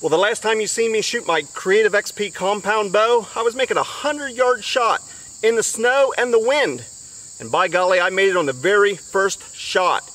Well, the last time you seen me shoot my Creative XP compound bow, I was making a 100-yard shot in the snow and the wind. And by golly, I made it on the very first shot.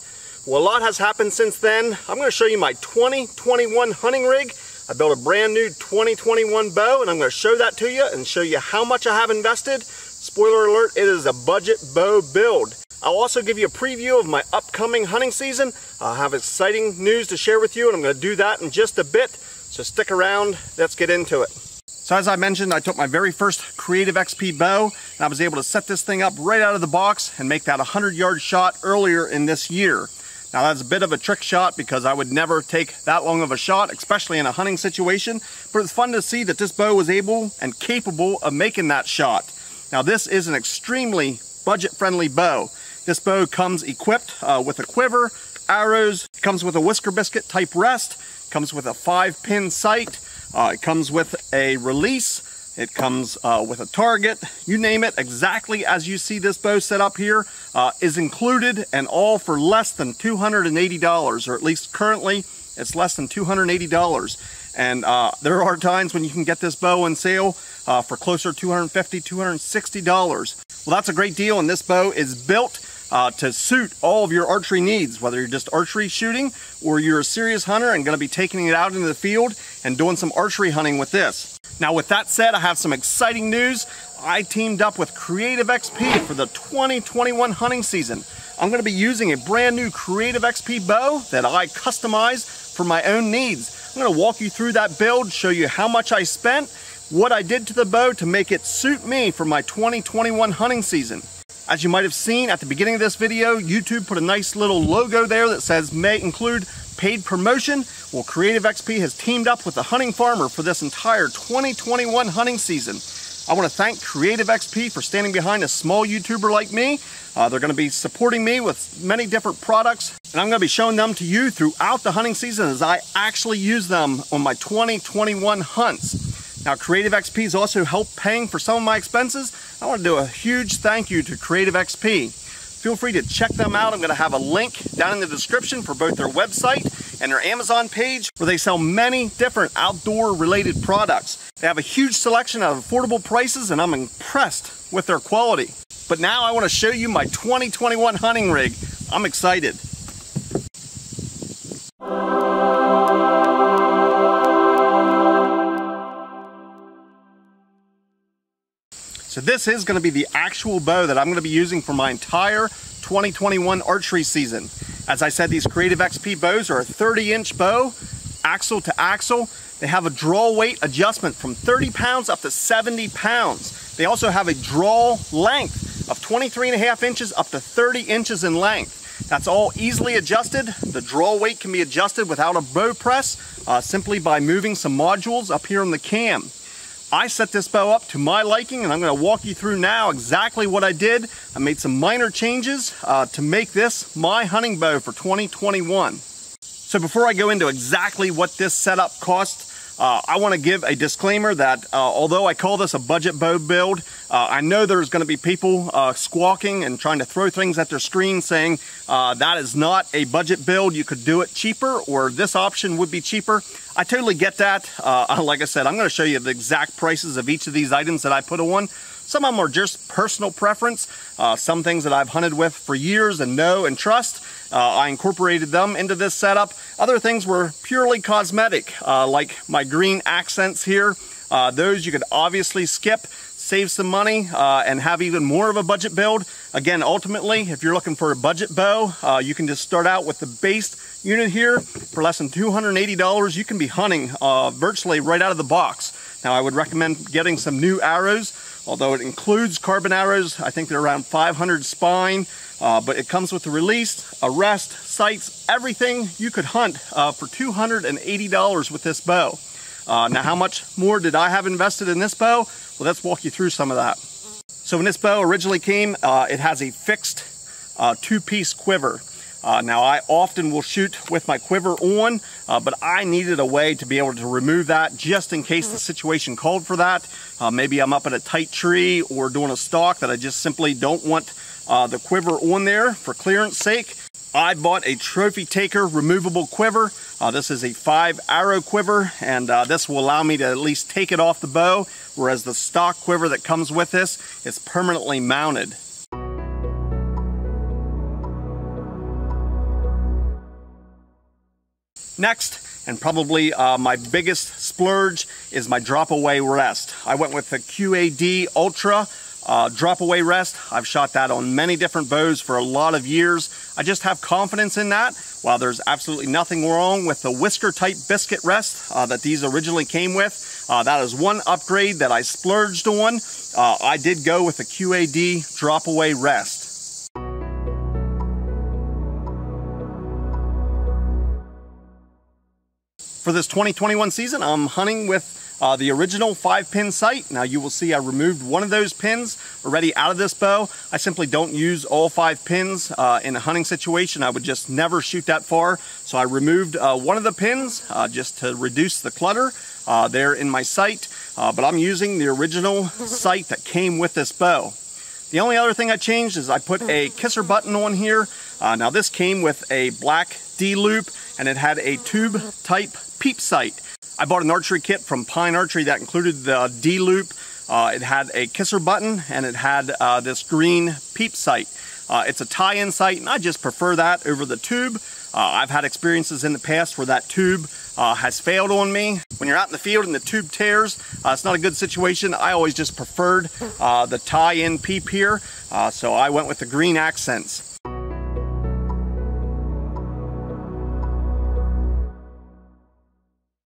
Well, a lot has happened since then. I'm going to show you my 2021 hunting rig. I built a brand new 2021 bow, and I'm going to show that to you and show you how much I have invested. Spoiler alert, it is a budget bow build. I'll also give you a preview of my upcoming hunting season. I have exciting news to share with you, and I'm going to do that in just a bit. So stick around, let's get into it. So as I mentioned, I took my very first Creative XP bow, and I was able to set this thing up right out of the box and make that 100-yard shot earlier in this year. Now that's a bit of a trick shot because I would never take that long of a shot, especially in a hunting situation, but it's fun to see that this bow was able and capable of making that shot. Now this is an extremely budget-friendly bow. This bow comes equipped with a quiver, arrows, comes with a whisker biscuit type rest, comes with a 5-pin sight, it comes with a release, it comes with a target, you name it, exactly as you see this bow set up here is included, and all for less than $280, or at least currently it's less than $280. And there are times when you can get this bow on sale for closer to $250, $260. Well, that's a great deal, and this bow is built to suit all of your archery needs, whether you're just archery shooting or you're a serious hunter and going to be taking it out into the field and doing some archery hunting with this. Now with that said, I have some exciting news. I teamed up with Creative XP for the 2021 hunting season. I'm going to be using a brand new Creative XP bow that I customized for my own needs. I'm going to walk you through that build, show you how much I spent, what I did to the bow to make it suit me for my 2021 hunting season. As you might have seen at the beginning of this video, YouTube put a nice little logo there that says may include paid promotion. Well, Creative XP has teamed up with the HuntingFarmer for this entire 2021 hunting season. I want to thank Creative XP for standing behind a small YouTuber like me. They're going to be supporting me with many different products, and I'm going to be showing them to you throughout the hunting season as I actually use them on my 2021 hunts. Now, Creative XP has also helped paying for some of my expenses. I want to do a huge thank you to Creative XP. Feel free to check them out. I'm going to have a link down in the description for both their website and their Amazon page, where they sell many different outdoor related products. They have a huge selection at affordable prices, and I'm impressed with their quality. But now I want to show you my 2021 hunting rig. I'm excited. So this is going to be the actual bow that I'm going to be using for my entire 2021 archery season. As I said, these Creative XP bows are a 30-inch bow, axle to axle. They have a draw weight adjustment from 30 pounds up to 70 pounds. They also have a draw length of 23.5 inches up to 30 inches in length. That's all easily adjusted. The draw weight can be adjusted without a bow press, simply by moving some modules up here in the cam. I set this bow up to my liking, and I'm going to walk you through now exactly what I did. I made some minor changes to make this my hunting bow for 2021. So before I go into exactly what this setup cost, I want to give a disclaimer that although I call this a budget bow build, I know there's going to be people squawking and trying to throw things at their screen saying that is not a budget build, you could do it cheaper, or this option would be cheaper. I totally get that. Like I said, I'm going to show you the exact prices of each of these items that I put on. Some of them are just personal preference. Some things that I've hunted with for years and know and trust, I incorporated them into this setup. Other things were purely cosmetic, like my green accents here. Those you could obviously skip, save some money, and have even more of a budget build. Again, ultimately, if you're looking for a budget bow, you can just start out with the base unit here. For less than $280, you can be hunting virtually right out of the box. Now, I would recommend getting some new arrows, although it includes carbon arrows. I think they're around 500 spine, but it comes with the release, a rest, sights, everything you could hunt for $280 with this bow. Now, how much more did I have invested in this bow? Well, let's walk you through some of that. So when this bow originally came, it has a fixed two-piece quiver. Now, I often will shoot with my quiver on, but I needed a way to be able to remove that just in case the situation called for that. Maybe I'm up at a tight tree or doing a stalk that I just simply don't want the quiver on there for clearance sake. I bought a trophy taker removable quiver. This is a 5-arrow quiver, and this will allow me to at least take it off the bow, whereas the stock quiver that comes with this is permanently mounted. Next, and probably my biggest splurge, is my drop-away rest. I went with the QAD Ultra drop-away rest. I've shot that on many different bows for a lot of years. I just have confidence in that. While there's absolutely nothing wrong with the whisker-type biscuit rest that these originally came with, that is one upgrade that I splurged on. I did go with the QAD drop-away rest. For this 2021 season, I'm hunting with the original 5-pin sight. Now you will see I removed one of those pins already out of this bow. I simply don't use all 5 pins in a hunting situation. I would just never shoot that far. So I removed one of the pins just to reduce the clutter there in my sight. But I'm using the original sight that came with this bow. The only other thing I changed is I put a kisser button on here. Now this came with a black D-loop, and it had a tube type peep sight. I bought an archery kit from Pine Archery that included the D-loop. It had a kisser button, and it had this green peep sight. It's a tie-in sight, and I just prefer that over the tube. I've had experiences in the past where that tube has failed on me. When you're out in the field and the tube tears, it's not a good situation. I always just preferred the tie-in peep here, so I went with the green accents.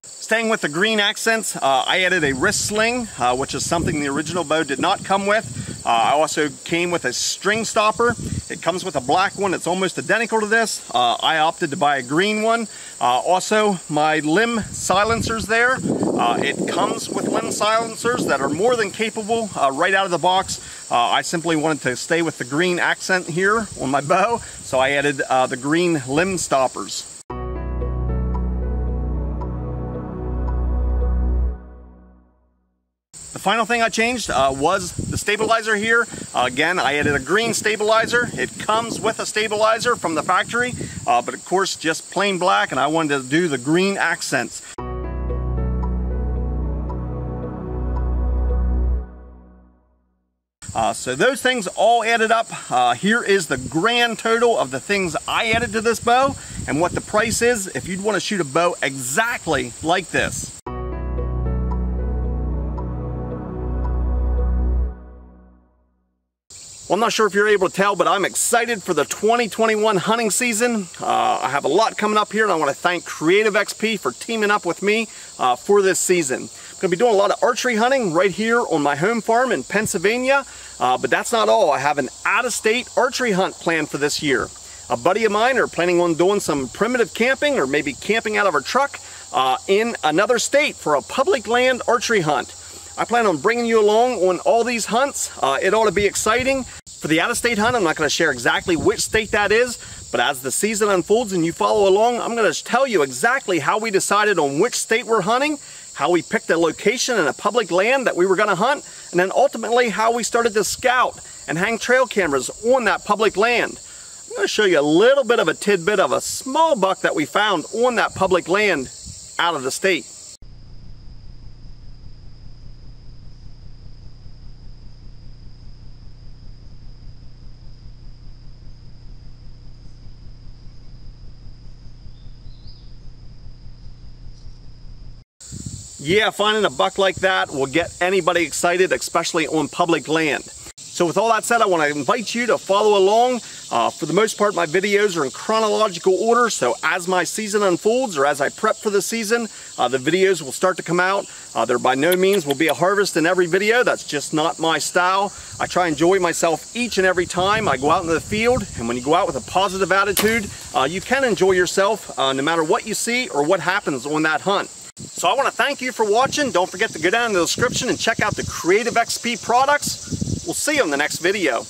Staying with the green accents, I added a wrist sling, which is something the original bow did not come with. I also came with a string stopper. It comes with a black one. It's almost identical to this. I opted to buy a green one. Also, my limb silencers there. It comes with limb silencers that are more than capable right out of the box. I simply wanted to stay with the green accent here on my bow, so I added the green limb stoppers. The final thing I changed was the stabilizer here. Again, I added a green stabilizer. It comes with a stabilizer from the factory, but of course just plain black, and I wanted to do the green accents. So those things all added up. Here is the grand total of the things I added to this bow and what the price is if you'd want to shoot a bow exactly like this. Well, I'm not sure if you're able to tell, but I'm excited for the 2021 hunting season. I have a lot coming up here, and I want to thank Creative XP for teaming up with me for this season. I'm going to be doing a lot of archery hunting right here on my home farm in Pennsylvania, but that's not all. I have an out-of-state archery hunt planned for this year. A buddy of mine are planning on doing some primitive camping, or maybe camping out of our truck in another state for a public land archery hunt. I plan on bringing you along on all these hunts. It ought to be exciting. For the out-of-state hunt, I'm not going to share exactly which state that is, but as the season unfolds and you follow along, I'm going to tell you exactly how we decided on which state we're hunting, how we picked a location in a public land that we were going to hunt, and then ultimately how we started to scout and hang trail cameras on that public land. I'm going to show you a little bit of a tidbit of a small buck that we found on that public land out of the state. Yeah, finding a buck like that will get anybody excited, especially on public land. So with all that said, I want to invite you to follow along. For the most part, my videos are in chronological order, so as my season unfolds or as I prep for the season, the videos will start to come out. There by no means will be a harvest in every video. That's just not my style. I try and enjoy myself each and every time I go out into the field, and when you go out with a positive attitude, you can enjoy yourself no matter what you see or what happens on that hunt. So I want to thank you for watching. Don't forget to go down in the description and check out the Creative XP products. We'll see you in the next video.